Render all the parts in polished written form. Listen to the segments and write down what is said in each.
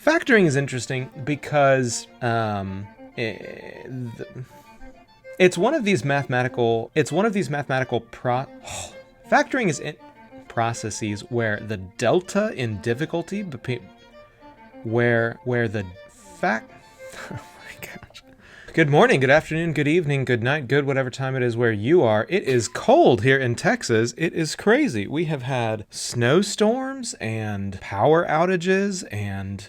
Factoring is interesting because it's one of these mathematical factoring is processes where the delta in difficulty where the fact oh my gosh. Good morning, good afternoon, good evening, good night, good whatever time it is where you are. It is cold here in Texas. It is crazy. We have had snowstorms and power outages and,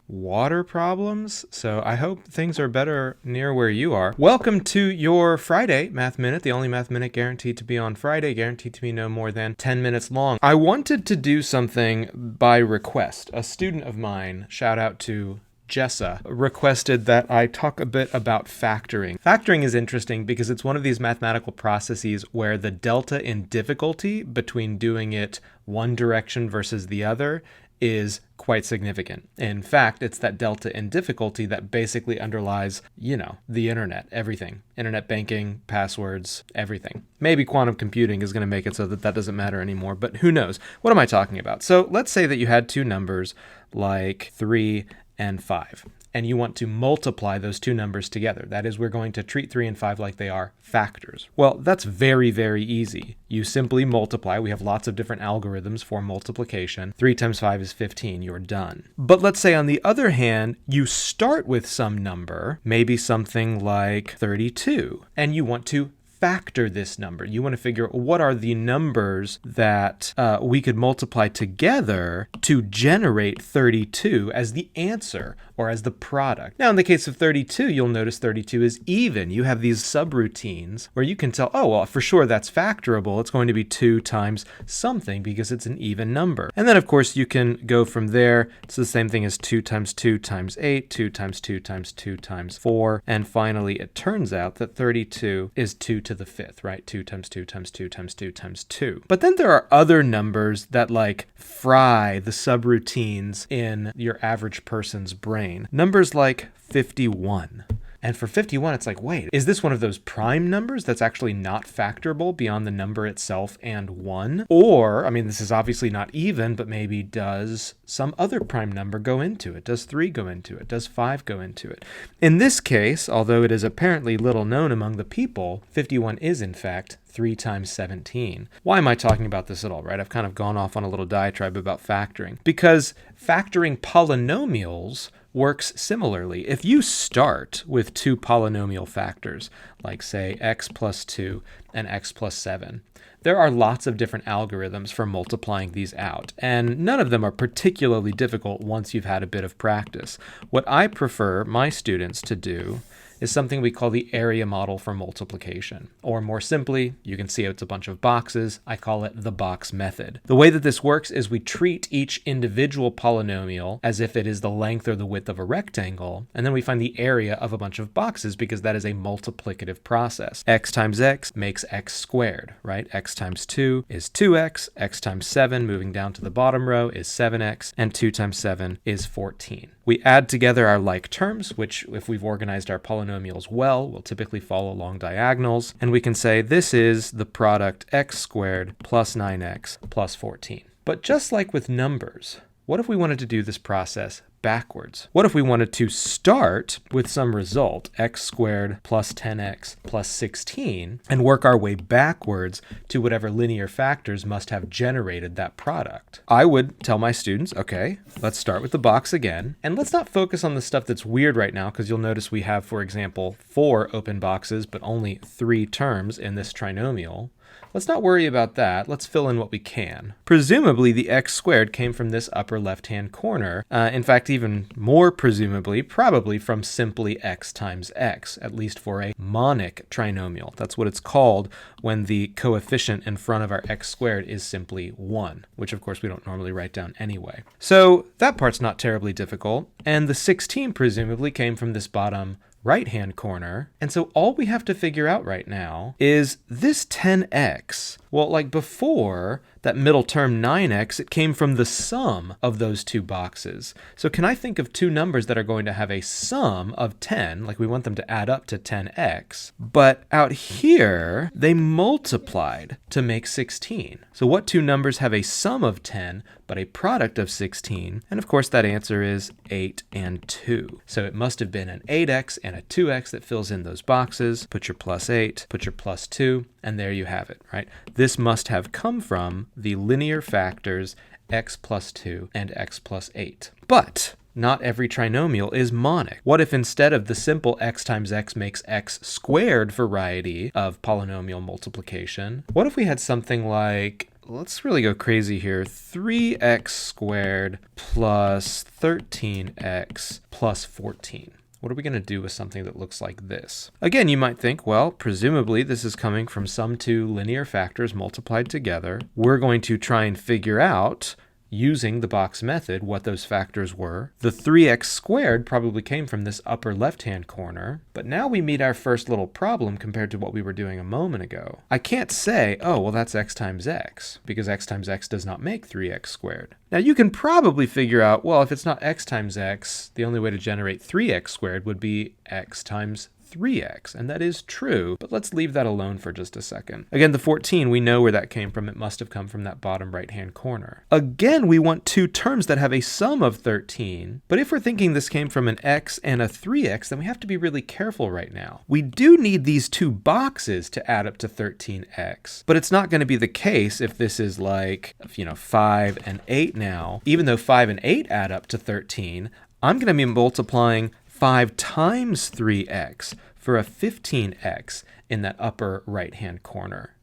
water problems. So I hope things are better near where you are. Welcome to your Friday Math Minute, the only Math Minute guaranteed to be on Friday, guaranteed to be no more than 10 minutes long. I wanted to do something by request. A student of mine, shout out to Jessa, requested that I talk a bit about factoring. Factoring is interesting because it's one of these mathematical processes where the delta in difficulty between doing it one direction versus the other is quite significant. In fact, it's that delta in difficulty that basically underlies, the internet, everything. Internet banking, passwords, everything. Maybe quantum computing is going to make it so that that doesn't matter anymore, but who knows? What am I talking about? So let's say that you had two numbers like 3 and 5, and you want to multiply those two numbers together. That is, we're going to treat 3 and 5 like they are factors. Well, that's very, very easy. You simply multiply. We have lots of different algorithms for multiplication. 3 times 5 is 15. You're done. But let's say, on the other hand, you start with some number, maybe something like 32, and you want to factor this number. You want to figure out what are the numbers that we could multiply together to generate 32 as the answer or as the product. Now, in the case of 32, you'll notice 32 is even. You have these subroutines where you can tell, oh, well, for sure that's factorable. It's going to be 2 times something because it's an even number. And then, of course, you can go from there. It's the same thing as 2 times 2 times 8, 2 times 2 times 2 times 4. And finally, it turns out that 32 is 2 to the 5th, right? 2 times 2 times 2 times 2 times 2. But then there are other numbers that fry the subroutines in your average person's brain. Numbers like 51. And for 51, it's wait, is this one of those prime numbers that's actually not factorable beyond the number itself and 1? Or, this is obviously not even, but maybe does some other prime number go into it? Does 3 go into it? Does 5 go into it? In this case, although it is apparently little known among the people, 51 is in fact 3 times 17. Why am I talking about this at all, right? I've kind of gone off on a little diatribe about factoring. Because factoring polynomials works similarly. If you start with two polynomial factors, like say x plus 2 and x plus 7, there are lots of different algorithms for multiplying these out, and none of them are particularly difficult once you've had a bit of practice. What I prefer my students to do is something we call the area model for multiplication. Or more simply, you can see it's a bunch of boxes. I call it the box method. The way that this works is we treat each individual polynomial as if it is the length or the width of a rectangle, and then we find the area of a bunch of boxes because that is a multiplicative process. X times x makes x squared, right? X times 2 is 2x, x times 7, moving down to the bottom row, is 7x, and 2 times 7 is 14. We add together our like terms, which if we've organized our polynomials well, will typically follow along diagonals, and we can say this is the product x squared plus 9x plus 14. But just like with numbers, what if we wanted to do this process backwards? What if we wanted to start with some result, x squared plus 10x plus 16, and work our way backwards to whatever linear factors must have generated that product? I would tell my students, okay, let's start with the box again, and let's not focus on the stuff that's weird right now, because you'll notice we have, for example, 4 open boxes, but only 3 terms in this trinomial. Let's not worry about that. Let's fill in what we can. Presumably, the x squared came from this upper left-hand corner. In fact, even more presumably, probably from simply x times x, at least for a monic trinomial. That's what it's called when the coefficient in front of our x squared is simply 1, which of course we don't normally write down anyway. So that part's not terribly difficult. And the 16 presumably came from this bottom right-hand corner. And so all we have to figure out right now is this 10x Well, like before, that middle term 9x, it came from the sum of those two boxes. So can I think of two numbers that are going to have a sum of 10, like we want them to add up to 10x, but out here, they multiplied to make 16. So what two numbers have a sum of 10, but a product of 16? And of course, that answer is 8 and 2. So it must have been an 8x and a 2x that fills in those boxes. Put your plus 8, put your plus 2, and there you have it, right? This must have come from the linear factors x plus 2 and x plus 8. But not every trinomial is monic. What if instead of the simple x times x makes x squared variety of polynomial multiplication, what if we had something like, let's really go crazy here, 3x squared plus 13x plus 14? What are we going to do with something that looks like this? Again, you might think, well, presumably this is coming from some two linear factors multiplied together. We're going to try and figure out, using the box method, what those factors were. The 3x squared probably came from this upper left-hand corner, but now we meet our first little problem compared to what we were doing a moment ago. I can't say, oh, well, that's x times x, because x times x does not make 3x squared. Now you can probably figure out, well, if it's not x times x, the only way to generate 3x squared would be x times 3x, and that is true, but let's leave that alone for just a second. Again, the 14, we know where that came from. It must have come from that bottom right-hand corner. Again, we want two terms that have a sum of 13, but if we're thinking this came from an x and a 3x, then we have to be really careful right now. We do need these two boxes to add up to 13x, but it's not going to be the case if this is like, 5 and 8 now. Even though 5 and 8 add up to 13, I'm going to be multiplying 5 times 3x for a 15x in that upper right-hand corner.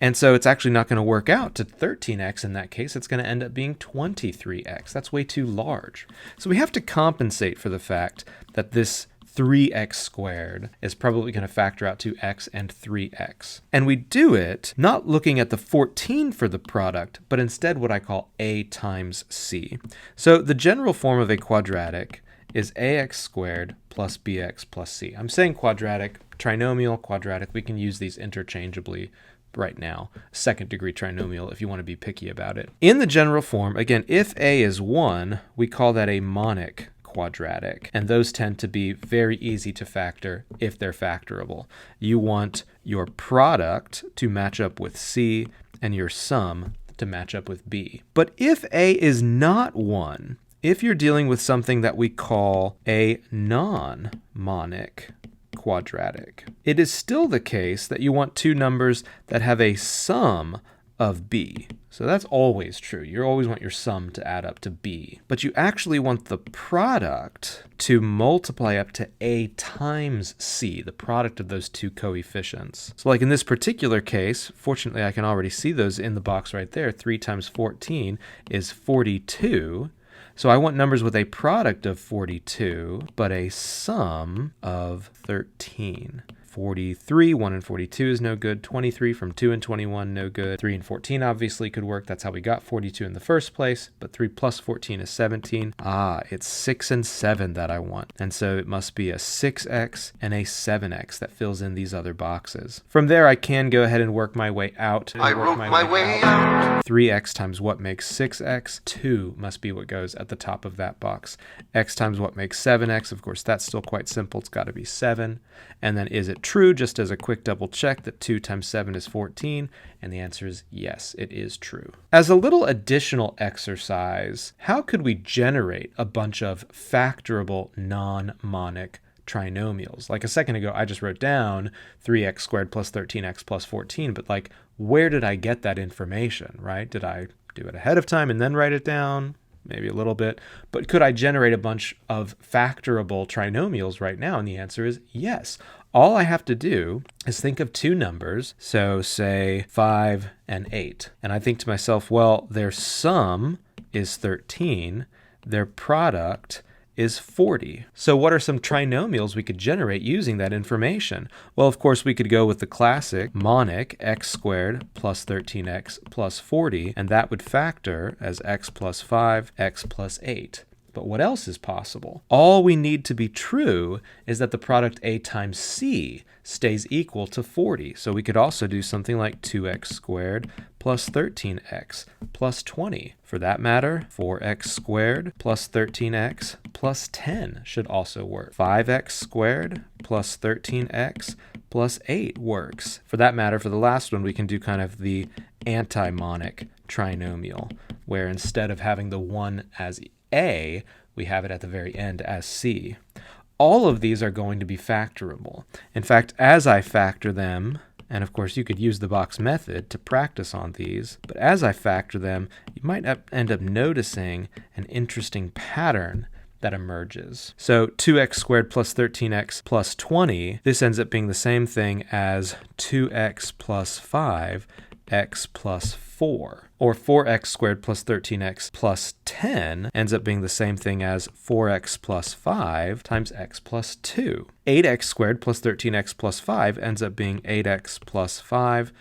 And so it's actually not going to work out to 13x in that case. It's going to end up being 23x. That's way too large. So we have to compensate for the fact that this 3x squared is probably going to factor out to x and 3x. And we do it not looking at the 14 for the product, but instead what I call a times c. So the general form of a quadratic is ax squared plus bx plus c. I'm saying quadratic, trinomial, quadratic. We can use these interchangeably right now. Second degree trinomial if you want to be picky about it. In the general form, again, if a is 1, we call that a monic quadratic. And those tend to be very easy to factor if they're factorable. You want your product to match up with c and your sum to match up with b. But if a is not 1, if you're dealing with something that we call a non-monic quadratic, it is still the case that you want two numbers that have a sum of b. So that's always true. You always want your sum to add up to b. But you actually want the product to multiply up to a times c, the product of those two coefficients. So like in this particular case, fortunately I can already see those in the box right there. 3 times 14 is 42. So I want numbers with a product of 42, but a sum of 13. 43, 1 and 42 is no good. 23 from 2 and 21, no good. 3 and 14 obviously could work. That's how we got 42 in the first place. But 3 plus 14 is 17. It's 6 and 7 that I want. And so it must be a 6x and a 7x that fills in these other boxes. From there, I can go ahead and work my way out. I wrote my way out. 3x times what makes 6x. 2 must be what goes at the top of that box. X times what makes 7x. Of course, that's still quite simple. It's got to be 7. And then is it true, just as a quick double check, that 2 times 7 is 14? And the answer is yes, it is true. As a little additional exercise, how could we generate a bunch of factorable non-monic trinomials? Like a second ago, I just wrote down 3x squared plus 13x plus 14, but like, where did I get that information, right? Did I do it ahead of time and then write it down? Maybe a little bit, but could I generate a bunch of factorable trinomials right now? And the answer is yes. All I have to do is think of two numbers, so say 5 and 8. And I think to myself, well, their sum is 13, their product is 40. So what are some trinomials we could generate using that information? Well, of course, we could go with the classic monic x squared plus 13x plus 40, and that would factor as x plus 5, x plus 8. But what else is possible? All we need to be true is that the product A times C stays equal to 40. So we could also do something like 2x squared plus 13x plus 20. For that matter, 4x squared plus 13x plus 10 should also work. 5x squared plus 13x plus 8 works. For that matter, for the last one, we can do kind of the anti-monic trinomial, where instead of having the 1 as A, we have it at the very end as C. All of these are going to be factorable. In fact, as I factor them, and of course you could use the box method to practice on these, but as I factor them, you might end up noticing an interesting pattern that emerges. So 2x squared plus 13x plus 20, this ends up being the same thing as 2x plus 5, x plus 4. Or 4x squared plus 13x plus 10 ends up being the same thing as 4x plus 5 times x plus 2. 8x squared plus 13x plus 5 ends up being 8x plus 5,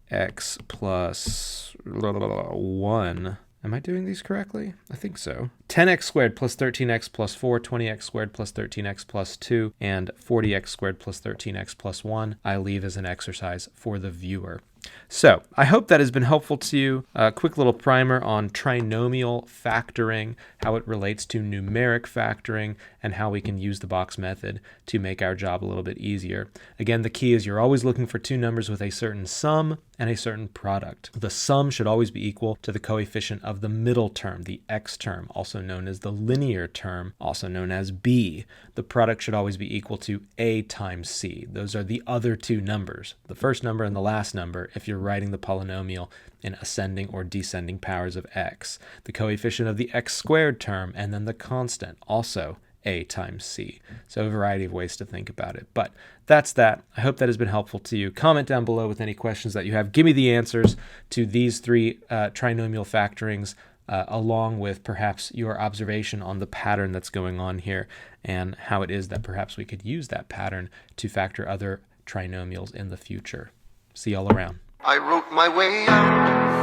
x plus 1. Am I doing these correctly? I think so. 10x squared plus 13x plus 4, 20x squared plus 13x plus 2, and 40x squared plus 13x plus 1 I leave as an exercise for the viewer. So I hope that has been helpful to you. A quick little primer on trinomial factoring, how it relates to numeric factoring, and how we can use the box method to make our job a little bit easier. Again, the key is you're always looking for two numbers with a certain sum and a certain product. The sum should always be equal to the coefficient of the middle term, the x term, also known as the linear term, also known as b. The product should always be equal to a times c. Those are the other two numbers, the first number and the last number, if you're writing the polynomial in ascending or descending powers of x. The coefficient of the x squared term, and then the constant, also a times c. So a variety of ways to think about it. But that's that. I hope that has been helpful to you. Comment down below with any questions that you have. Give me the answers to these three trinomial factorings, along with perhaps your observation on the pattern that's going on here and how it is that perhaps we could use that pattern to factor other trinomials in the future. See y'all around. I wrote my way out.